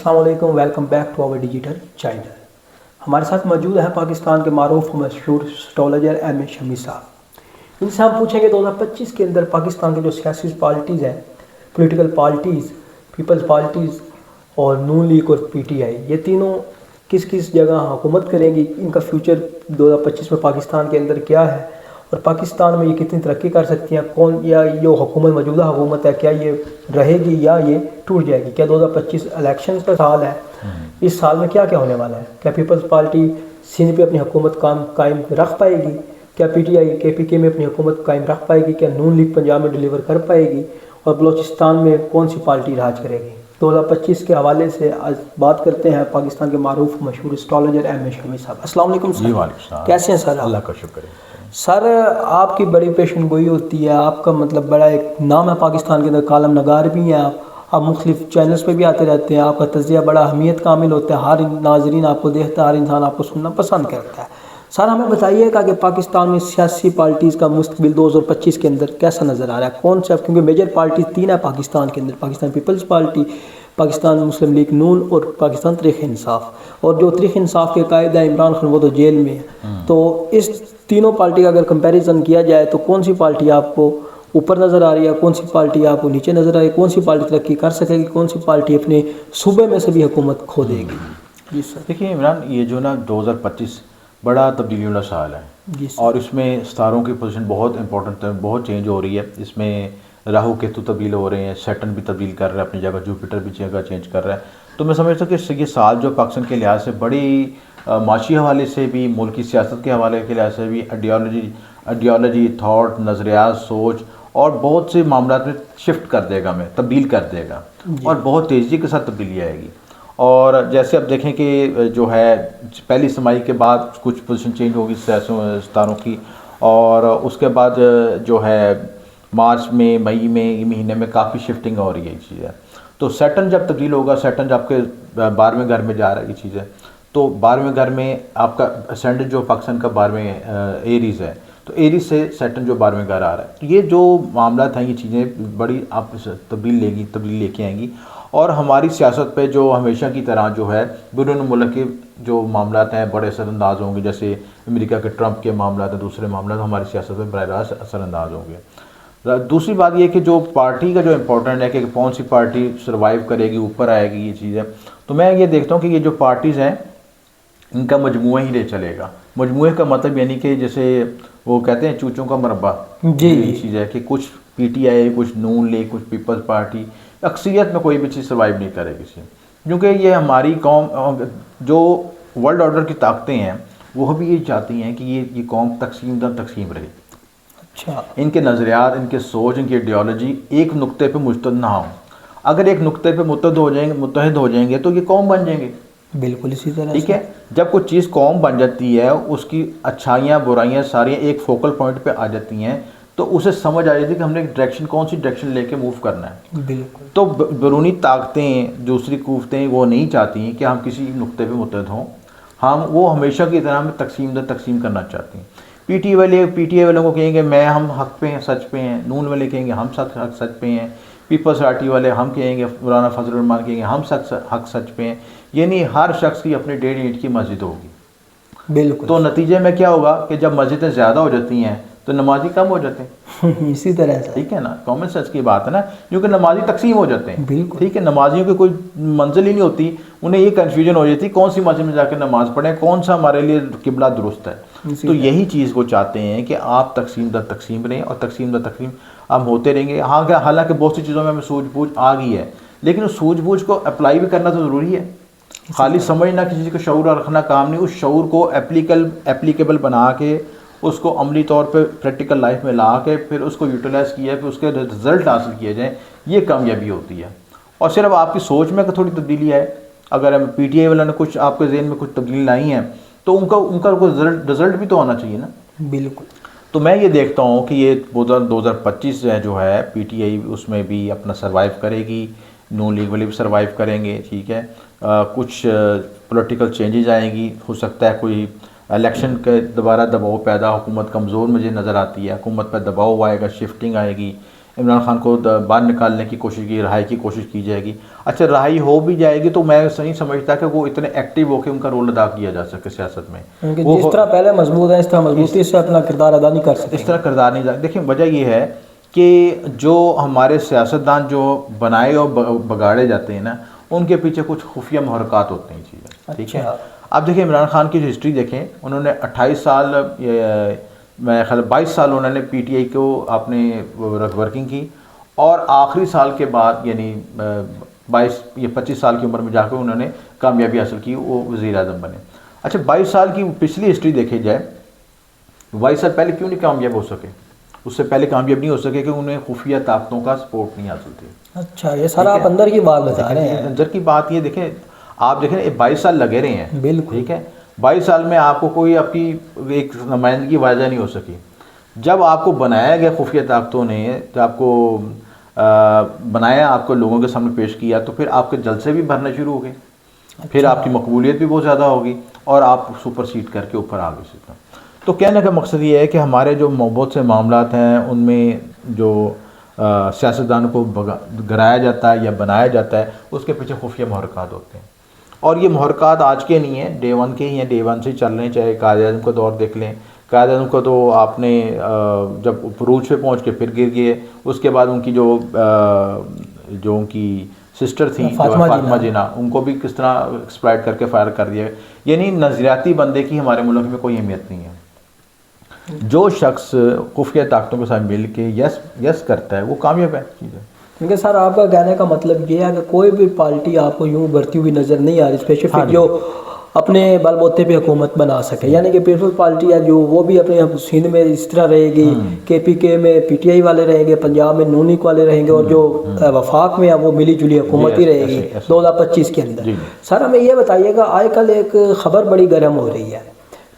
अस्सलामुअलैकुम, welcome back to our digital channel. हमारे साथ मौजूद है पाकिस्तान के मारूफ मशहूर एस्ट्रोलॉजर एम ए शमी साहब। इनसे हम पूछेंगे 2025 के अंदर पाकिस्तान की जो सियासी पार्टीज़ हैं, पॉलिटिकल पार्टीज़, पीपल्स पार्टीज़ और नून लीग और पीटीआई, ये तीनों किस किस जगह हुकूमत करेंगी, इनका फ्यूचर 2025 में पाकिस्तान के अंदर क्या है और पाकिस्तान में ये कितनी तरक्की कर सकती हैं, कौन या ये हुकूमत मौजूदा हुकूमत है क्या ये रहेगी या ये टूट जाएगी। क्या 2025 इलेक्शन का साल है, इस साल में क्या क्या होने वाला है। क्या पीपल्स पार्टी सिंध पे अपनी हुकूमत कायम रख पाएगी, क्या पीटीआई केपीके में अपनी हुकूमत कायम रख पाएगी, क्या नून लीग पंजाब में डिलीवर कर पाएगी और बलूचिस्तान में कौन सी पार्टी राज करेगी। 2025 के हवाले से आज बात करते हैं पाकिस्तान के मारूफ मशहूर एस्ट्रोलॉजर एम ए शमी साहब। अस्सलाम वालेकुम सर, कैसे हैं सर? अल्लाह का शुक्र है सर। आपकी बड़ी पेशन गोई होती है, आपका मतलब बड़ा एक नाम है पाकिस्तान के अंदर, कालम नगार भी हैं आप मुख्तलिफ चैनल्स पे भी आते रहते हैं, आपका तज़किया बड़ा अहमियत कामिल होता है, हर नाजरीन आपको देखता है, हर इंसान आपको सुनना पसंद करता है। सर हमें बताइएगा कि पाकिस्तान में सियासी पार्टीज़ का मुस्तकबिल 2025 के अंदर कैसा नज़र आ रहा है, कौन सा, क्योंकि मेजर पार्टी तीन है पाकिस्तान के अंदर, पाकिस्तान पीपल्स पार्टी, पाकिस्तान मुस्लिम लीग नून और पाकिस्तान तहरीक इंसाफ। और जो तहरीक इंसाफ के कायद है इमरान खान, वो तो जेल में है। तो इस तीनों पार्टी का अगर कंपैरिजन किया जाए तो कौन सी पार्टी आपको ऊपर नज़र आ रही है, कौन सी पार्टी आपको नीचे नज़र आ रही है, कौन सी पार्टी तरक्की कर सकेगी, कौन सी पार्टी अपने सूबे में से भी हुकूमत खो देगी? जी सर। देखिए इमरान, ये जो ना 2025 बड़ा तब्दीली वाला साल है और इसमें सितारों की पोजीशन बहुत इंपॉर्टेंट है, बहुत चेंज हो रही है। इसमें राहु केतु तब्दील हो रहे हैं, सैटर्न भी तब्दील कर रहा है अपनी जगह, जुपिटर भी जगह चेंज कर रहा है। तो मैं समझता हूँ कि ये साल जो पाकिस्तान के लिहाज से बड़ी माशी हवाले से भी, मुल्क की सियासत के हवाले के लिहाज से भी, आइडियोलॉजी, थाट, नज़रियात, सोच और बहुत से मामला में शिफ्ट कर देगा, हमें तब्दील कर देगा और बहुत तेज़ी के साथ तब्दीली आएगी। और जैसे अब देखें कि जो है पहली समाई के बाद कुछ पोजीशन चेंज होगी सितारों की, और उसके बाद जो है मार्च में, मई में, ये महीने में काफ़ी शिफ्टिंग हो रही है ये चीज़ है। तो सैटर्न जब तब्दील होगा, सैटर्न आपके 12वें घर में जा रहा है ये चीज़ है, तो 12वें घर में आपका असेंडेंट जो पाकिस्तान का 12वें एरीज़ है, तो एरीज से सैटर्न जो 12वें घर आ रहा है, तो ये जो मामला था, ये चीज़ें बड़ी आप तब्दीली लेके आएंगी और हमारी सियासत पे जो हमेशा की तरह जो है बैरून मुल्क के जो मामला हैं बड़े असरअंदाज होंगे। जैसे अमेरिका के ट्रंप के मामला हैं, दूसरे मामला तो हमारी सियासत में बरह रास्त असरअंदाज होंगे। दूसरी बात ये कि जो पार्टी का जो इम्पोर्टेंट है कि कौन सी पार्टी सर्वाइव करेगी, ऊपर आएगी, ये चीज़ है। तो मैं ये देखता हूँ कि ये जो पार्टीज़ हैं इनका मजमुआ ही ले चलेगा। मजमुए का मतलब यानी कि जैसे वो कहते हैं चूचों का मरबा, ये चीज़ है कि कुछ पीटीआई, कुछ नून लीग, कुछ पीपल्स पार्टी, अक्सरियत में कोई भी चीज़ सर्वाइव नहीं करेगी इसे, क्योंकि ये हमारी कौम, जो वर्ल्ड ऑर्डर की ताकतें हैं वो भी ये चाहती हैं कि ये कौम तकसीम दर तकसीम रहे। अच्छा, इनके नज़रियात, इनके सोच, इनकी आइडियोलॉजी एक नुक्ते पे मुश्तद ना हो। अगर एक नुक्ते पे मुत्तहिद हो जाएंगे तो ये कौम बन जाएंगे। बिल्कुल इसी तरह, ठीक है। जब कोई चीज़ कौम बन जाती है, उसकी अच्छाइयाँ बुराइयाँ सारी एक फोकल पॉइंट पे आ जाती हैं, तो उसे समझ आ जाती है कि हमने डायरेक्शन, कौन सी डायरेक्शन लेके मूव करना है। बिल्कुल। तो बैरूनी ताकतें, दूसरी कुव्वतें वो नहीं चाहती कि हम किसी नुक्ते पे मुत्तहिद हों, हम वो हमेशा की तरह हमें तकसीम करना चाहती हैं। पीटीआई वालों को कहेंगे हम हक पे हैं, सच पे हैं, नून वाले कहेंगे हम सच पे हैं, पीपल्स पार्टी वाले हम कहेंगे, मौलाना फजल रहमान कहेंगे हम हक सच पे हैं। यानी हर शख्स की अपनी 1.5 ईंट की मस्जिद होगी। बिल्कुल। तो नतीजे में क्या होगा कि जब मस्जिदें ज़्यादा हो जाती हैं तो नमाजी कम हो जाते हैं। इसी तरह से, ठीक है ना, कॉमन सेंस की बात है ना, क्योंकि नमाजी तकसीम हो जाते हैं। बिल्कुल। ठीक है, नमाजियों की कोई मंजिल ही नहीं होती, उन्हें ये कन्फ्यूजन हो जाती कौन सी मस्जिद में जाकर नमाज पढ़ें, कौन सा हमारे लिए किबला दुरुस्त है। तो यही चीज़ को चाहते हैं कि आप तकसीम दर तकसीम रहें और तकसीम दर तकसीम हम होते रहेंगे। हाँ, हालांकि बहुत सी चीज़ों में हमें सूझबूझ आ गई है, लेकिन उस सूझबूझ को अप्लाई भी करना तो ज़रूरी है। खाली समझना, किसी चीज़ को शऊर रखना काम नहीं, उस शऊर को एप्लीकेबल बना के उसको अमली तौर पे प्रैक्टिकल लाइफ में ला के फिर उसको यूटिलाइज़ किया, फिर उसके रिजल्ट हासिल किए जाएँ, ये कामयाबी होती है। और सिर्फ आपकी सोच में थोड़ी तब्दीली है, अगर हम पीटीआई वालों ने कुछ आपके जहन में कुछ तब्दीली लाई है तो उनका रिजल्ट भी तो आना चाहिए ना। बिल्कुल। तो मैं ये देखता हूँ कि ये 2025 जो है पीटीआई उसमें भी अपना सर्वाइव करेगी, नून लीग वाले भी सर्वाइव करेंगे। ठीक है, कुछ पॉलिटिकल चेंजेज आएंगी, हो सकता है कोई इलेक्शन के दोबारा दबाव पैदा, हुकूमत कमज़ोर मुझे नज़र आती है, हुकूमत पर दबाव आएगा, शिफ्टिंग आएगी, इमरान खान को बाहर निकालने की कोशिश की, रहाई की कोशिश की जाएगी। अच्छा, रहाई हो भी जाएगी तो मैं नहीं समझता कि वो इतने एक्टिव होकर उनका रोल अदा किया जा सके सियासत में। वो जिस तरह पहले मजबूत है इस तरह मजबूती से अपना किरदार अदा नहीं कर सकते, इस तरह किरदार नहीं। देखिए वजह ये है कि जो हमारे सियासतदान जो बनाए और बगाड़े जाते हैं ना, उनके पीछे कुछ खुफिया महरक़ात होते हैं चीज़ें। ठीक है, आप देखिए इमरान खान की जो हिस्ट्री देखें, उन्होंने 28 साल मैं ख्याल 22 साल उन्होंने पीटीआई को आपने वर्किंग की, और आखिरी साल के बाद यानी 22 या 25 साल की उम्र में जाकर उन्होंने कामयाबी हासिल की, वो वज़ीर आज़म बने। अच्छा, 22 साल की पिछली हिस्ट्री देखी जाए, 22 साल पहले क्यों नहीं कामयाब हो सके? उससे पहले कामयाब नहीं हो सके कि उन्हें खुफिया ताकतों का सपोर्ट नहीं हासिल थी। अच्छा, ये सारा आप अंदर की बात बता रहे हैं। अंदर की बात ये देखें, आप देखें 22 साल लगे रहे हैं, बिल्कुल ठीक है। 22 साल में आपको कोई आपकी एक नुमाइंदगी वाज़ह नहीं हो सकी। जब आपको बनाया गया खुफिया ताकतों ने, जब आपको बनाया, आपको लोगों के सामने पेश किया, तो फिर आपके जलसे भी भरना शुरू हो गए। फिर आपकी मकबूलियत भी बहुत ज़्यादा होगी और आप सुपर सीट करके ऊपर आ गए सीधा। तो कहने का मकसद ये है कि हमारे जो बहुत से मामलात हैं उनमें जो सियासतदानों को गिराया जाता है या बनाया जाता है, उसके पीछे खुफिया महरक़ात होते हैं। और ये महरक़ात आज के नहीं हैं, डे वन के ही हैं, डे वन से चल रहे हैं। चाहे कायद-ए-आज़म का दौर देख लें, कायद-ए-आज़म को तो आपने जब उरूज पे पहुँच के फिर गिर गए, उसके बाद उनकी जो उनकी सिस्टर थी फातिमा जिन्ना, उनको भी किस तरह एक्सप्लॉइट करके फायर कर दिया। यानी नज़रियाती बंदे की हमारे मुल्क में कोई अहमियत नहीं है। जो शख्स खुफिया ताकतों के साथ मिल के यस करता है वो कामयाब है चीज़ें। क्योंकि सर आपका कहने का मतलब ये है कि कोई भी पार्टी आपको यूँ बढ़ती हुई नज़र नहीं आ रही स्पेसिफिक जो अपने बलबूते पे हुकूमत बना सके। यानी कि पीपल्स पार्टी है जो, वो भी अपने सिंध में इस तरह रहेगी, KPK में PTI वाले रहेंगे, पंजाब में नून लीग वाले रहेंगे, और जो वफाक में है वो मिली जुली हुकूमत ही रहेगी 2025 के अंदर। सर हमें ये बताइएगा, आजकल एक ख़बर बड़ी गर्म हो रही है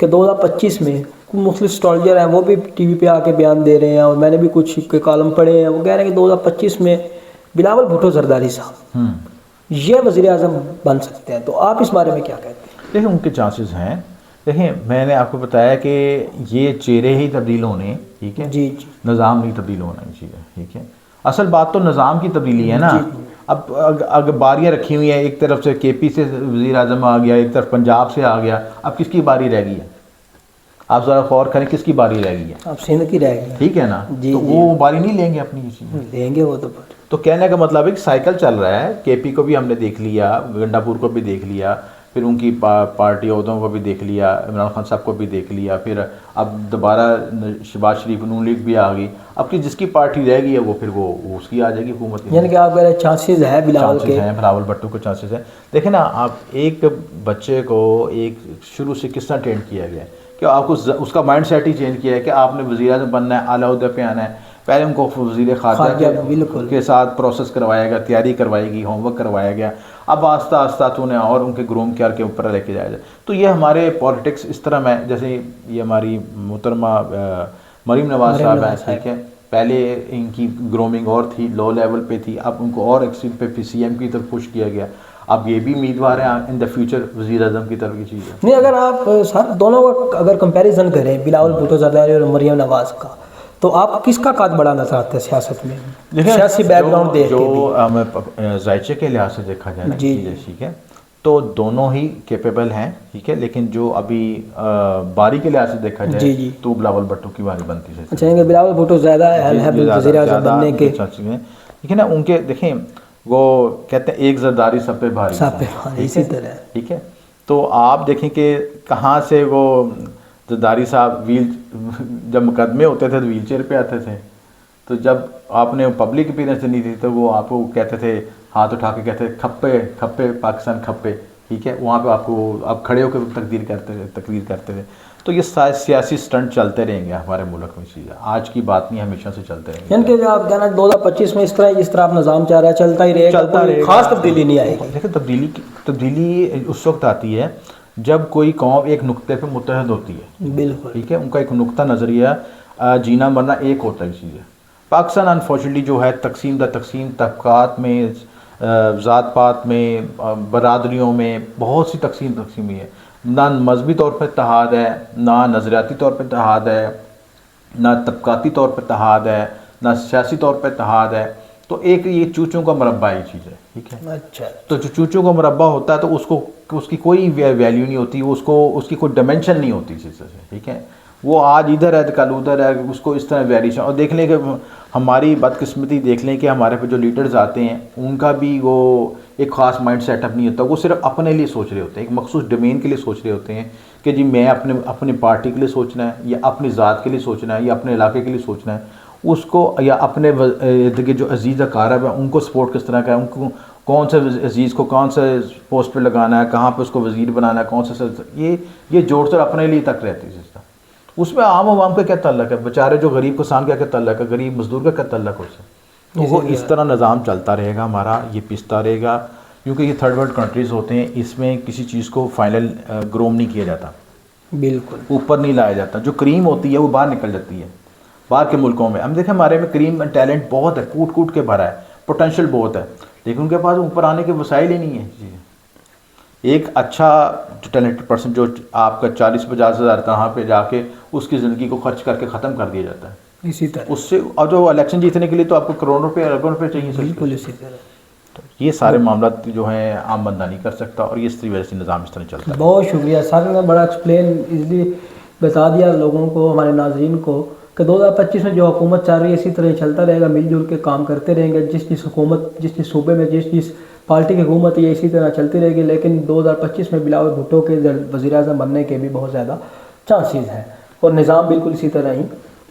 कि 2025 में मुख्तलिफ एस्ट्रोलॉजर हैं वो भी टीवी पे आके बयान दे रहे हैं, और मैंने भी कुछ के कॉलम पढ़े हैं, वो कह रहे हैं कि 2025 में बिलावल भुट्टो जरदारी साहब ये वज़ीर आज़म बन सकते हैं। तो आप इस बारे में क्या कहते हैं? देखिए उनके चांसेस हैं। देखिए मैंने आपको बताया कि ये चेहरे ही तब्दील होने, ठीक है जी, निज़ाम नहीं तब्दील होना चाहिए, ठीक है। असल बात तो निज़ाम की तब्दीली है ना। अब अगर बारियाँ रखी हुई हैं, एक तरफ से KP से वज़ीर आज़म आ गया, एक तरफ पंजाब से आ गया, अब किसकी बारी रह गई है? आप ज़रा गौर करें, किसकी बारी रह गई है? अब सिंध की रह गई, ठीक है ना। तो वो बारी नहीं लेंगे अपनी, लेंगे वो तो कहने का मतलब है कि साइकिल चल रहा है। KP को भी हमने देख लिया, गंडापुर को भी देख लिया, फिर उनकी पार्टी अहदों को भी देख लिया, इमरान खान साहब को भी देख लिया, फिर अब दोबारा शहबाज शरीफ नून लीग भी आ गई। अब कि जिसकी पार्टी रह गई है वो फिर वो उसकी आ जाएगी हुकूमत। यानी कि आप कह रहे हैं चांसेस है बिलावल के, बिलावल भुट्टो के चांसेस है। देखें ना, आप एक बच्चे को एक शुरू से किस तरह ट्रेंड किया गया है कि आपको उसका माइंड सेट ही चेंज किया है कि आपने वज़ीर आज़म बनना है, आला ओहदे पे आना है। पहले उनको वज़ीर ख़ारजा के साथ प्रोसेस करवाया गया, तैयारी करवाएगी, होमवर्क करवाया गया। अब आस्ता आस्ता तो उन्हें और उनके ग्रूम केयर के ऊपर लेके जाया जाए। तो ये हमारे पॉलिटिक्स इस तरह में, जैसे ये हमारी मोहतरमा मरीम नवाज़ साहब हैं, ठीक है, पहले इनकी ग्रूमिंग और थी, लो लेवल पे थी, अब उनको और एक्सट्रीम पे CM की तरफ पुश किया गया। अब ये भी उम्मीदवार हैं इन द फ्यूचर वज़ीर आज़म की तरफ की चीज़ है। नहीं, अगर आप सर दोनों का अगर कंपैरिजन करें, बिलावल भुट्टो जरदारी और मरीम नवाज़ का, तो आप किसका कद बढ़ाना चाहते हैं सियासत में? सियासी बैकग्राउंड देख के जो जायचे के लिहाज से देखा जाए जी, ठीक है, तो दोनों ही कैपेबल हैं, ठीक है। लेकिन जो अभी बारी के लिहाज से देखा जाए तो बिलावल भुट्टो की बारी बनती है। अच्छा, बिलावल भुट्टो ज़्यादा वज़ीर आज़म बनने के, ठीक है ना। उनके देखें, वो कहते हैं एक जरदारी सब पे भारी, इसी तरह, ठीक है। तो आप देखें कि कहाँ से वो जरदारी साहब जब मुकदमे होते थे तो व्हील चेयर पे आते थे, तो जब आपने पब्लिक अपीयरेंस देनी थी तो वो आपको कहते थे, हाथ उठा के कहते खप्पे खप्पे पाकिस्तान खप्पे, ठीक है। वहाँ पे आपको आप खड़े होकर तकरीर करते थे। तो ये सियासी स्टंट चलते रहेंगे हमारे मुल्क में, चीज़ें आज की बात नहीं, हमेशा से चलते रहेंगे। यानी कि आप कहना 2025 में इस तरह आप निज़ाम चाह रहा है चलता ही रहेगा, खास तब्दीली नहीं आएगी। देखिए तब्दीली उस वक्त आती है जब कोई कौम एक नुक्ते पे मुत्तहद होती है, बिल्कुल, ठीक है। उनका एक नुक्ता नज़रिया जीना मरना एक होता है चीज़ें। पाकिस्तान अनफॉर्चुनेटली जो है तकसीम तबक़ात में, ज़ात पात में, बरादरियों में बहुत सी तकसीम हुई है। ना मजहबी तौर पर इत्तेहाद है, ना नज़रियाती तौर पर इत्तेहाद है, ना तबक़ाती तौर पर इत्तेहाद है, ना सियासी तौर पर इत्तेहाद है। तो एक ये चूचों का मुरब्बा ही चीज़ है, ठीक है। अच्छा। तो जो चूचों का मुरब्बा होता है तो उसको उसकी कोई वैल्यू नहीं होती, उसको उसकी कोई डायमेंशन नहीं होती इस चीज़ से, ठीक है। वो आज इधर है तो कल उधर है, उसको इस तरह वेरिएशन। और देख लें कि हमारी बदकिस्मती देख लें कि हमारे पे जो लीडर्स आते हैं उनका भी वो एक ख़ास माइंड सेटअप नहीं होता, वो सिर्फ अपने लिए सोच रहे होते हैं, एक मखसूस डोमेन के लिए सोच रहे होते हैं कि जी मैं अपनी पार्टी के लिए सोचना है, या अपनी ज़ात के लिए सोचना है, या अपने इलाके के लिए सोचना है उसको, या अपने इर्द गिर्द जो अजीज़ अकारब है उनको सपोर्ट किस तरह का है, उनको कौन से अजीज़ को कौन से पोस्ट पे लगाना है, कहाँ पे उसको वज़ीर बनाना है, कौन सा ये जोड़ तोड़ अपने लिए तक रहती है सिस्टम। उसमें आम आवाम का क्या ताल्लुक है, बेचारे जो गरीब किसान का क्या ताल्लुक है, गरीब मजदूर का क्या ताल्लुक है उससे। तो वो इस तरह निज़ाम चलता रहेगा हमारा, ये पिसता रहेगा, क्योंकि ये थर्ड वर्ल्ड कंट्रीज़ होते हैं, इसमें किसी चीज़ को फाइनल ग्रोम नहीं किया जाता, बिल्कुल ऊपर नहीं लाया जाता। जो क्रीम होती है वो बाहर निकल जाती है बाहर के मुल्कों में। हम देखें हमारे में क्रीम टैलेंट बहुत है, कूट कूट के भरा है, पोटेंशियल बहुत है, लेकिन उनके पास ऊपर आने के वसाइल ही नहीं है। एक अच्छा टैलेंटेड पर्सन जो आपका 40-50 हज़ार तहाँ पे जाके उसकी ज़िंदगी को खर्च करके ख़त्म कर दिया जाता है इसी तरह उससे। और जो इलेक्शन जीतने के लिए तो आपको करोड़ों रुपये अरबों रुपये चाहिए। बिल्कुल इसी तरह। तो ये सारे मामला जो हैं आम बंदा नहीं कर सकता, और ये इस वजह से निज़ाम इस तरह चलता है। बहुत शुक्रिया सर ने बड़ा एक्सप्लेन इसलिए बता दिया लोगों को, हमारे नाजरीन को, कि 2025 में जो हुकूमत चल रही है इसी तरह चलता रहेगा, मिलजुल के काम करते रहेंगे। जिस हुकूमत जिस सूबे में जिस पार्टी की हुकूमत है इसी तरह चलती रहेगी, लेकिन 2025 में बिलावल भुट्टो के वज़ीर-ए-आज़म बनने के भी बहुत ज़्यादा चांसेस हैं, और निज़ाम बिल्कुल इसी तरह ही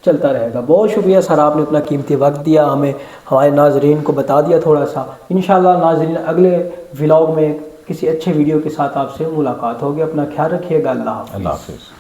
चलता रहेगा। बहुत शुक्रिया सर, आपने अपना कीमती वक्त दिया, हमें हमारे नाजरीन को बता दिया थोड़ा सा। इंशाल्लाह नाजरीन अगले व्लॉग में किसी अच्छे वीडियो के साथ आपसे मुलाकात होगी। अपना ख्याल रखिएगा। अल्लाह हाफ़िज़।